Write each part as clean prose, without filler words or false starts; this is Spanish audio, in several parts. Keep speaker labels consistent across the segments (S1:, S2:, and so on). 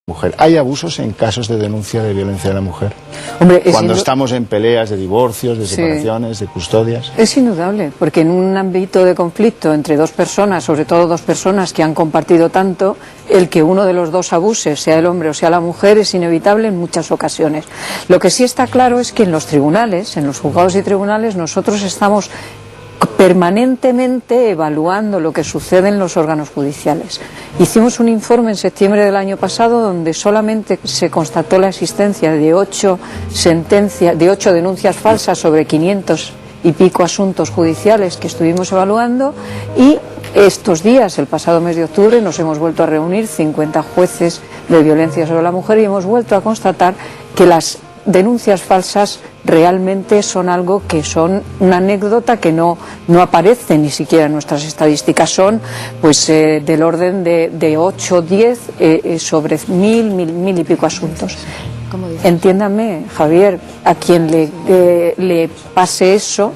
S1: mujer. ¿Hay abusos en casos de denuncia de violencia de la mujer?
S2: Hombre,
S1: cuando estamos en peleas de divorcios, de separaciones, de custodias.
S2: Es indudable, porque en un ámbito de conflicto entre dos personas, sobre todo dos personas que han compartido tanto, el que uno de los dos abuse, sea el hombre o sea la mujer, es inevitable en muchas ocasiones. Lo que sí está claro es que en los tribunales, en los juzgados y tribunales, nosotros estamos permanentemente evaluando lo que sucede en los órganos judiciales. Hicimos un informe en septiembre del año pasado donde solamente se constató la existencia de 8 denuncias falsas sobre 500 y pico asuntos judiciales que estuvimos evaluando, y estos días, el pasado mes de octubre, nos hemos vuelto a reunir 50 jueces de violencia sobre la mujer y hemos vuelto a constatar que las denuncias falsas realmente son algo que son una anécdota que no aparece ni siquiera en nuestras estadísticas. Son pues del orden de 8 o 10 sobre mil y pico asuntos. Entiéndame, Javier, a quien le pase eso,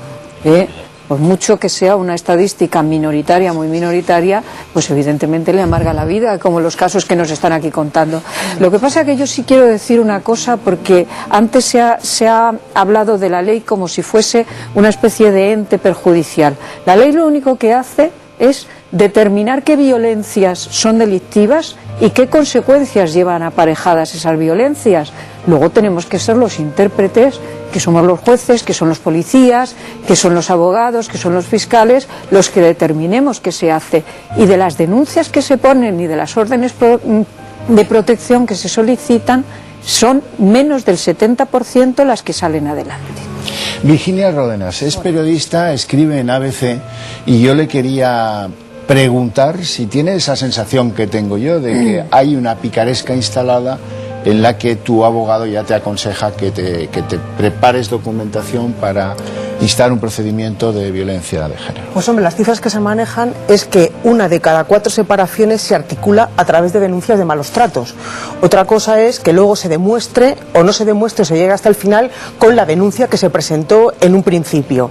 S2: por mucho que sea una estadística minoritaria, muy minoritaria, pues evidentemente le amarga la vida, como los casos que nos están aquí contando. Lo que pasa es que yo sí quiero decir una cosa, porque antes se ha hablado de la ley como si fuese una especie de ente perjudicial. La ley lo único que hace es determinar qué violencias son delictivas y qué consecuencias llevan aparejadas esas violencias. Luego tenemos que ser los intérpretes, que somos los jueces, que son los policías, que son los abogados, que son los fiscales, los que determinemos qué se hace. Y de las denuncias que se ponen y de las órdenes de protección que se solicitan, son menos del 70% las que salen adelante.
S1: Virginia Ródenas es periodista, escribe en ABC, y yo le quería preguntar si tiene esa sensación que tengo yo de que hay una picaresca instalada en la que tu abogado ya te aconseja que te prepares documentación para instar un procedimiento de violencia de género.
S3: Pues hombre, las cifras que se manejan es que 1 de cada 4 separaciones se articula a través de denuncias de malos tratos. Otra cosa es que luego se demuestre o no se demuestre, se llegue hasta el final con la denuncia que se presentó en un principio.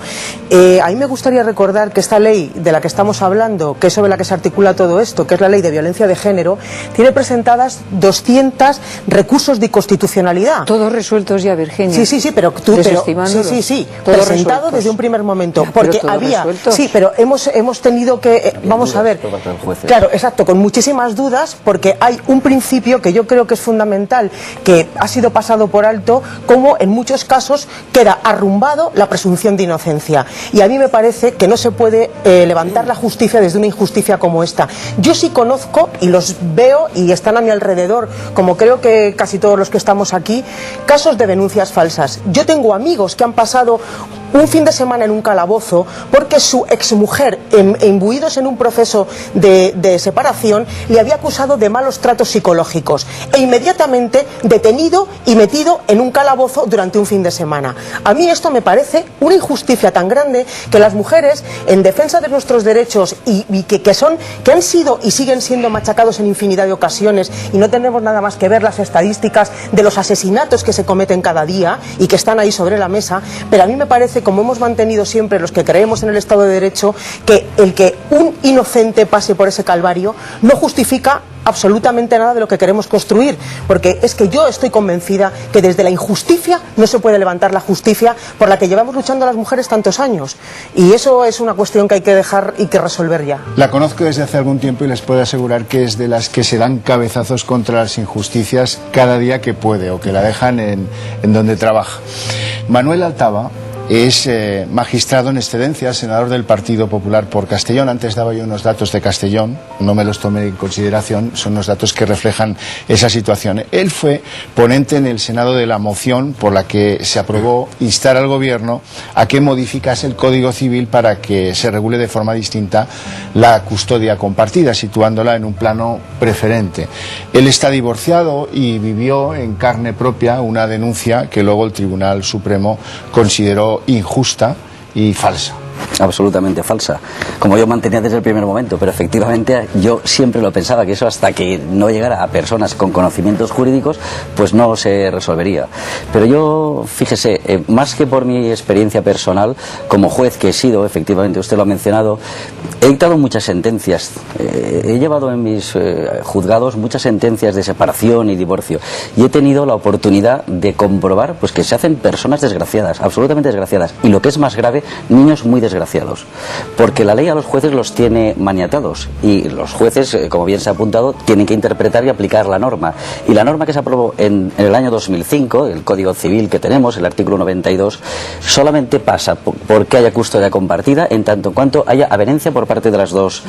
S3: A mí me gustaría recordar que esta ley de la que estamos hablando, que es sobre la que se articula todo esto, que es la ley de violencia de género, tiene presentadas 200 recursos de inconstitucionalidad.
S2: Todos resueltos ya, Virginia.
S3: Sí, pero tú... Sí, presentado desde un primer momento, porque había... Sí, pero hemos tenido que... vamos a ver... Claro, exacto, con muchísimas dudas, porque hay un principio que yo creo que es fundamental, que ha sido pasado por alto, como en muchos casos queda arrumbado la presunción de inocencia. Y a mí me parece que no se puede levantar la justicia desde una injusticia como esta. Yo sí conozco, y los veo, y están a mi alrededor, como creo que casi todos los que estamos aquí, casos de denuncias falsas. Yo tengo amigos que han pasado un fin de semana en un calabozo porque su exmujer, imbuidos en un proceso de separación, le había acusado de malos tratos psicológicos e inmediatamente detenido y metido en un calabozo durante un fin de semana. A mí esto me parece una injusticia tan grande, que las mujeres, en defensa de nuestros derechos y que han sido y siguen siendo machacados en infinidad de ocasiones, y no tenemos nada más que ver las estadísticas de los asesinatos que se cometen cada día y que están ahí sobre la mesa, pero a mí me parece, como hemos mantenido siempre los que creemos en el Estado de Derecho, que el que un inocente pase por ese calvario no justifica absolutamente nada de lo que queremos construir, porque es que yo estoy convencida que desde la injusticia no se puede levantar la justicia por la que llevamos luchando las mujeres tantos años, y eso es una cuestión que hay que dejar y que resolver ya.
S1: La conozco desde hace algún tiempo y les puedo asegurar que es de las que se dan cabezazos contra las injusticias cada día que puede, o que la dejan en donde trabaja. Manuel Altaba es magistrado en excedencia, senador del Partido Popular por Castellón. Antes daba yo unos datos de Castellón, no me los tomé en consideración, son unos datos que reflejan esa situación. Él fue ponente en el Senado de la moción por la que se aprobó instar al Gobierno a que modificase el Código Civil para que se regule de forma distinta la custodia compartida, situándola en un plano preferente. Él está divorciado y vivió en carne propia una denuncia que luego el Tribunal Supremo consideró injusta y falsa.
S4: absolutamente falsa, como yo mantenía desde el primer momento, pero efectivamente yo siempre lo pensaba, que eso hasta que no llegara a personas con conocimientos jurídicos, pues no se resolvería. Pero yo, fíjese, más que por mi experiencia personal, como juez que he sido, efectivamente usted lo ha mencionado, he dictado muchas sentencias, he llevado en mis juzgados muchas sentencias de separación y divorcio, y he tenido la oportunidad de comprobar pues que se hacen personas desgraciadas, absolutamente desgraciadas, y lo que es más grave, niños muy desgraciados, porque la ley a los jueces los tiene maniatados, y los jueces, como bien se ha apuntado, tienen que interpretar y aplicar la norma, y la norma que se aprobó en el año 2005, el Código Civil que tenemos, el artículo 92, solamente pasa porque haya custodia compartida en tanto en cuanto haya avenencia por parte de las dos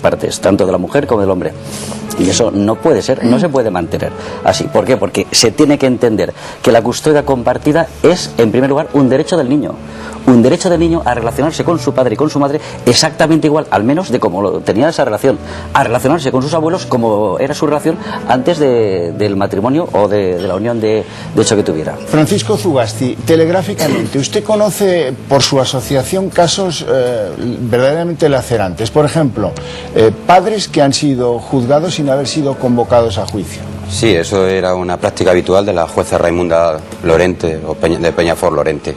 S4: partes, tanto de la mujer como del hombre. Y eso no puede ser, no se puede mantener así. ¿Por qué? Porque se tiene que entender que la custodia compartida es, en primer lugar, un derecho del niño. Un derecho del niño a relacionarse con su padre y con su madre exactamente igual, al menos de como lo tenía esa relación, a relacionarse con sus abuelos como era su relación antes del matrimonio o de la unión de hecho que tuviera.
S1: Francisco Zugasti, telegráficamente, ¿usted conoce por su asociación casos verdaderamente lacerantes? Por ejemplo, padres que han sido juzgados sin haber sido convocados a juicio.
S5: Sí, eso era una práctica habitual de la jueza Raimunda Lorente, o de Peñafort Lorente.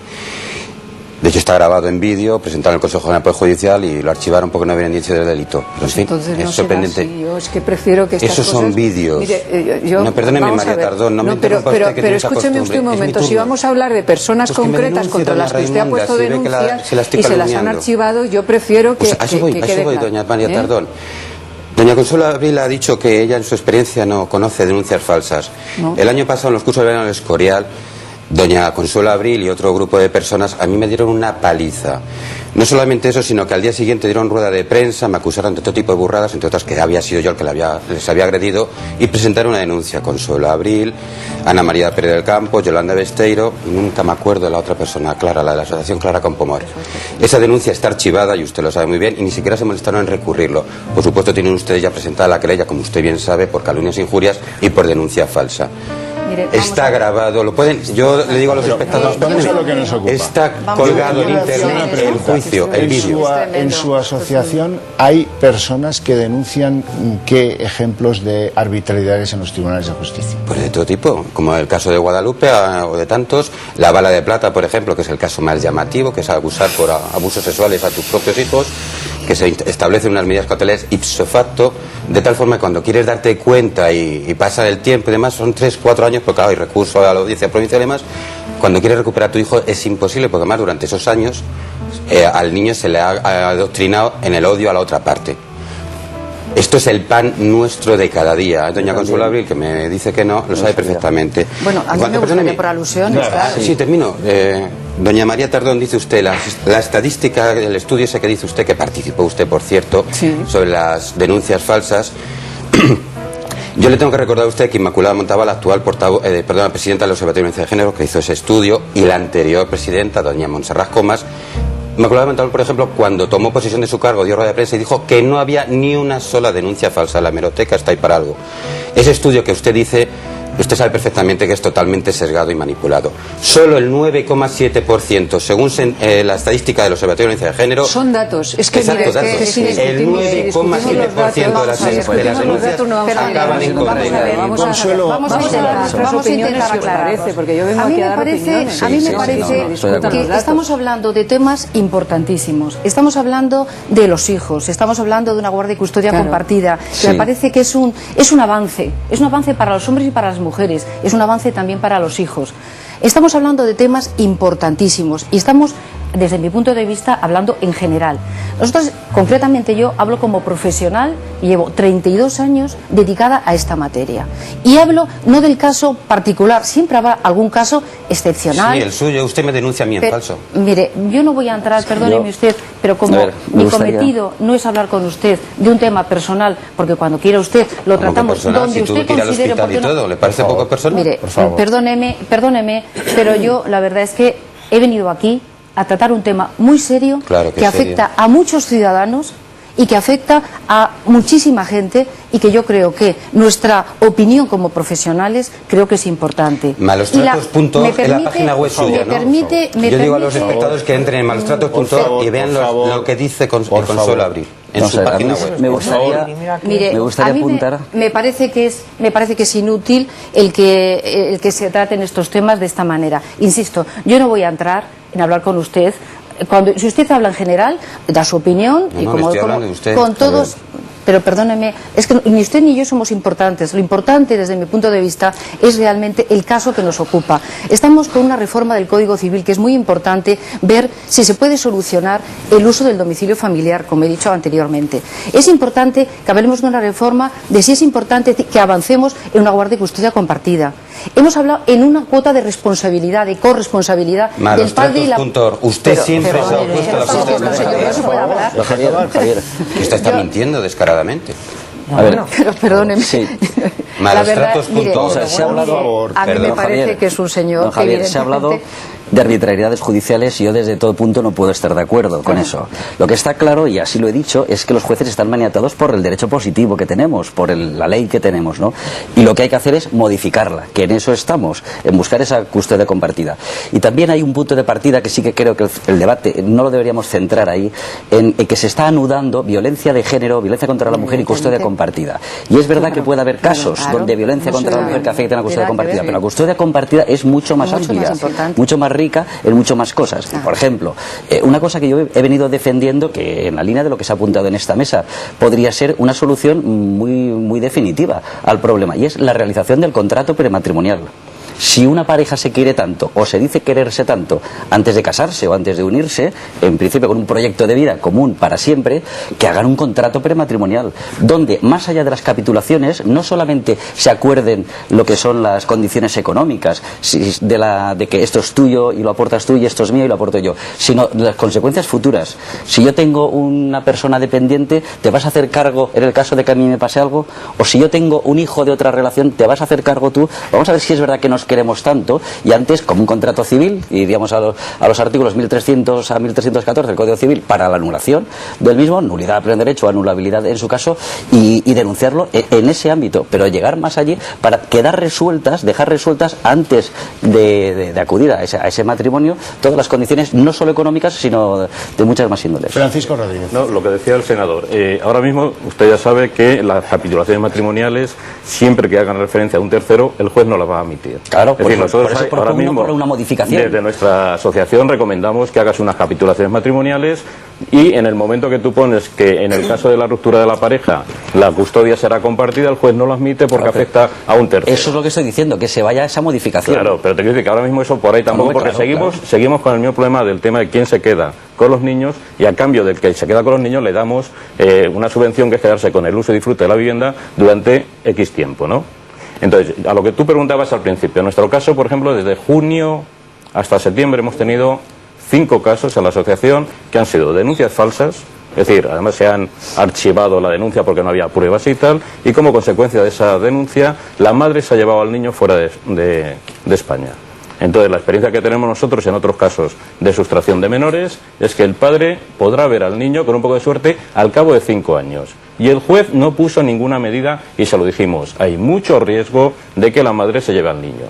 S5: De hecho está grabado en vídeo, presentado en el Consejo General del Poder Judicial y lo archivaron porque no había indicios de delito. Pero en fin,
S2: entonces
S5: es sorprendente.
S2: Así. Yo es que prefiero que estas
S5: Esos
S2: cosas...
S5: son vídeos.
S2: Mire,
S5: no, perdóneme, María Tardón, no me interrumpa usted, que
S2: pero escúcheme usted un momento, si vamos a hablar de personas
S5: pues
S2: concretas contra las que usted ha puesto denuncias y se las han archivado, yo prefiero que,
S5: pues que quede claro. Doña María Tardón. Doña Consuelo Abril ha dicho que ella en su experiencia no conoce denuncias falsas. No. El año pasado en los cursos de verano del Escorial, doña Consuelo Abril y otro grupo de personas a mí me dieron una paliza. No solamente eso, sino que al día siguiente dieron rueda de prensa, me acusaron de todo tipo de burradas, entre otras que había sido yo el que les había agredido, y presentaron una denuncia. Consuelo Abril, Ana María Pérez del Campo, Yolanda Besteiro, y nunca me acuerdo de la otra persona, Clara, la de la asociación Clara Campomor. Esa denuncia está archivada y usted lo sabe muy bien, y ni siquiera se molestaron en recurrirlo. Por supuesto tienen ustedes ya presentada la querella, como usted bien sabe, por calumnias e injurias y por denuncia falsa. Mire, está grabado, lo pueden, yo le digo a los espectadores, está colgado en internet el juicio, el vídeo.
S1: En su asociación hay personas que denuncian qué ejemplos de arbitrariedades en los tribunales de justicia.
S5: Pues de todo tipo, como el caso de Guadalupe o de tantos, la bala de plata, por ejemplo, que es el caso más llamativo, que es abusar por abusos sexuales a tus propios hijos, que se establecen unas medidas cautelares ipso facto, de tal forma que cuando quieres darte cuenta y pasa el tiempo y demás, son 3-4 años, porque claro, hay recurso a la audiencia provincial y demás, cuando quieres recuperar a tu hijo es imposible, porque además durante esos años al niño se le ha adoctrinado en el odio a la otra parte. Esto es el pan nuestro de cada día. Doña Consuelo Abril, que me dice que no, lo sabe perfectamente.
S6: Bueno, a mí me gustaría por alusiones, claro.
S5: Sí, termino. Doña María Tardón, dice usted, la estadística del estudio ese que dice usted, que participó usted, por cierto, sí, sobre las denuncias falsas. Yo le tengo que recordar a usted que Inmaculada Montalva, la actual presidenta del Observatorio de Violencia de Género, que hizo ese estudio, y la anterior presidenta, doña Montserrat Comas, Inmaculada Montalva, por ejemplo, cuando tomó posesión de su cargo, dio rueda de prensa y dijo que no había ni una sola denuncia falsa. La hemeroteca está ahí para algo. Ese estudio que usted dice, usted sabe perfectamente que es totalmente sesgado y manipulado. Solo el 9,7%, según la estadística del Observatorio de Violencia de Género...
S2: Son datos. Es que,
S5: exacto, mire, datos. El 9,7% de las denuncias acaban en condena.
S6: Vamos a intentar aclarar. A mí me parece que estamos hablando de temas importantísimos. Estamos hablando de los hijos, estamos hablando de una guardia y custodia compartida. Sí. Me parece que es un avance. Es un avance para los hombres y para las mujeres. Es un avance también para los hijos. Estamos hablando de temas importantísimos y estamos, desde mi punto de vista, hablando en general. Nosotros, concretamente yo, hablo como profesional y llevo 32 años dedicada a esta materia. Y hablo no del caso particular, siempre habrá algún caso excepcional.
S5: Sí, el suyo, usted me denuncia a mí en falso.
S6: Mire, yo no voy a entrar, perdóneme usted, pero como mi cometido no es hablar con usted de un tema personal, porque cuando quiera usted lo tratamos donde usted considere oportuno.
S5: ¿Le parece poco personal?
S6: Mire, perdóneme, pero yo la verdad es que he venido aquí a tratar un tema muy serio, que afecta a muchos ciudadanos y que afecta a muchísima gente y que yo creo que nuestra opinión como profesionales creo que es importante.
S5: Malostratos.org en la página web suya, ¿no? Yo digo a los espectadores que entren en malostratos.org y vean lo que dice Consuelo Abril en su página web.
S4: Me gustaría apuntar.
S6: Me parece que es inútil el que se traten estos temas de esta manera. Insisto, yo no voy a entrar en hablar con usted. Si usted habla en general, da su opinión y con todos. Pero perdóneme, es que ni usted ni yo somos importantes. Lo importante, desde mi punto de vista, es realmente el caso que nos ocupa. Estamos con una reforma del Código Civil que es muy importante ver si se puede solucionar el uso del domicilio familiar, como he dicho anteriormente. Es importante que hablemos de una reforma, de si es importante que avancemos en una guardia y custodia compartida. Hemos hablado en una cuota de responsabilidad, de corresponsabilidad del padre y la...
S5: Usted siempre se ha opuesto a la custodia. Javier, usted está mintiendo descaradamente.
S4: A ver,
S6: pero perdóneme.
S4: Sí.
S6: La verdad, mire,
S4: se ha hablado,
S6: a mí me parece que es un señor que
S4: Javier, se ha hablado de arbitrariedades judiciales y yo desde todo punto no puedo estar de acuerdo con eso. Lo que está claro, y así lo he dicho, es que los jueces están maniatados por el derecho positivo que tenemos, por la ley que tenemos, ¿no? Y lo que hay que hacer es modificarla, que en eso estamos, en buscar esa custodia compartida. Y también hay un punto de partida que sí que creo que el debate no lo deberíamos centrar ahí, en que se está anudando violencia de género, violencia contra la mujer y custodia compartida. Y es verdad que puede haber casos donde violencia contra la mujer que afecten a la custodia compartida, pero la custodia compartida es mucho más amplia, mucho más rica en mucho más cosas. Por ejemplo, una cosa que yo he venido defendiendo, que en la línea de lo que se ha apuntado en esta mesa podría ser una solución muy definitiva al problema, y es la realización del contrato prematrimonial. Si una pareja se quiere tanto o se dice quererse tanto antes de casarse o antes de unirse, en principio con un proyecto de vida común para siempre, que hagan un contrato prematrimonial donde, más allá de las capitulaciones, no solamente se acuerden lo que son las condiciones económicas de que esto es tuyo y lo aportas tú y esto es mío y lo aporto yo, sino las consecuencias futuras. Si yo tengo una persona dependiente, ¿te vas a hacer cargo en el caso de que a mí me pase algo? O si yo tengo un hijo de otra relación, ¿te vas a hacer cargo tú? Vamos a ver si es verdad que nos queremos tanto, y antes, como un contrato civil, y iríamos a los artículos 1300 a 1314 del Código Civil para la anulación del mismo, nulidad a pleno derecho, anulabilidad en su caso, y denunciarlo en ese ámbito, pero llegar más allí para dejar resueltas antes de acudir a ese matrimonio todas las condiciones, no solo económicas, sino de muchas más índoles.
S1: Francisco Rodríguez.
S7: No, lo que decía el senador, ahora mismo usted ya sabe que las capitulaciones matrimoniales, siempre que hagan referencia a un tercero, el juez no las va a admitir.
S4: Claro,
S7: es decir, nosotros ahora mismo,
S4: una modificación.
S7: Desde nuestra asociación recomendamos que hagas unas capitulaciones matrimoniales, y en el momento que tú pones que en el caso de la ruptura de la pareja la custodia será compartida, el juez no lo admite porque afecta a un tercero.
S4: Eso es lo que estoy diciendo, que se vaya a esa modificación.
S7: Claro, pero te quiero decir que ahora mismo eso por ahí tampoco, porque seguimos con el mismo problema del tema de quién se queda con los niños, y a cambio del que se queda con los niños le damos una subvención que es quedarse con el uso y disfrute de la vivienda durante X tiempo, ¿no? Entonces, a lo que tú preguntabas al principio, en nuestro caso, por ejemplo, desde junio hasta septiembre hemos tenido 5 casos en la asociación que han sido denuncias falsas, es decir, además se han archivado la denuncia porque no había pruebas y tal, y como consecuencia de esa denuncia, la madre se ha llevado al niño fuera de España. Entonces, la experiencia que tenemos nosotros en otros casos de sustracción de menores es que el padre podrá ver al niño, con un poco de suerte, al cabo de 5 años. Y el juez no puso ninguna medida y se lo dijimos. Hay mucho riesgo de que la madre se lleve al niño,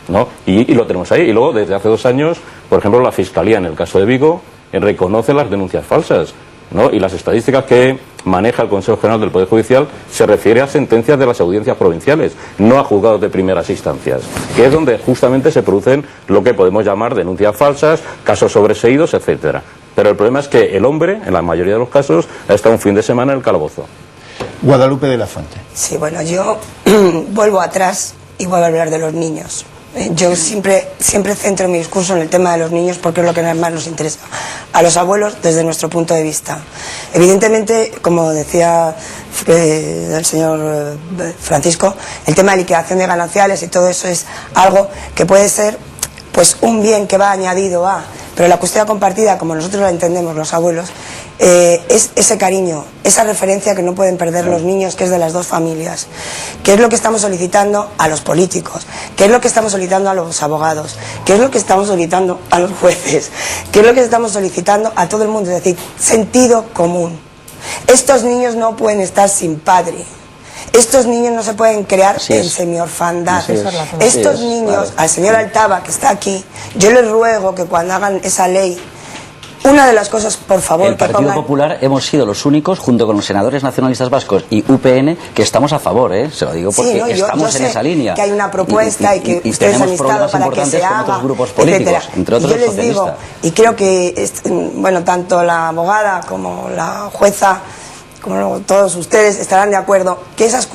S7: ¿no? Y lo tenemos ahí. Y luego, desde hace 2 años, por ejemplo, la Fiscalía, en el caso de Vigo, reconoce las denuncias falsas, ¿no? Y las estadísticas que maneja el Consejo General del Poder Judicial se refiere a sentencias de las audiencias provinciales, no a juzgados de primeras instancias, que es donde justamente se producen lo que podemos llamar denuncias falsas, casos sobreseídos, etcétera. Pero el problema es que el hombre, en la mayoría de los casos, ha estado un fin de semana en el calabozo.
S1: Guadalupe de la Fuente.
S8: Sí, bueno, yo vuelvo atrás y vuelvo a hablar de los niños. Yo siempre centro mi discurso en el tema de los niños porque es lo que más nos interesa a los abuelos desde nuestro punto de vista. Evidentemente, como decía el señor Francisco, el tema de liquidación de gananciales y todo eso es algo que puede ser pues un bien que va añadido a, pero la custodia compartida, como nosotros la entendemos los abuelos, es ese cariño, esa referencia que no pueden perder los niños, que es de las dos familias. ¿Qué es lo que estamos solicitando a los políticos? ¿Qué es lo que estamos solicitando a los abogados? ¿Qué es lo que estamos solicitando a los jueces? ¿Qué es lo que estamos solicitando a todo el mundo? Es decir, sentido común. Estos niños no pueden estar sin padre. Estos niños no se pueden crear en semiorfandad. Estos niños, al señor Altaba, que está aquí, yo les ruego que cuando hagan esa ley, una de las cosas, por favor,
S4: el Partido Popular hemos sido los únicos, junto con los senadores nacionalistas vascos y UPN, que estamos a favor, se lo digo porque estamos en esa línea.
S8: Que hay una propuesta y que ustedes han estado para que se haga,
S4: otros grupos políticos, entre otros
S8: yo les digo, y creo que, bueno, tanto la abogada como la jueza, como todos ustedes estarán de acuerdo, que esas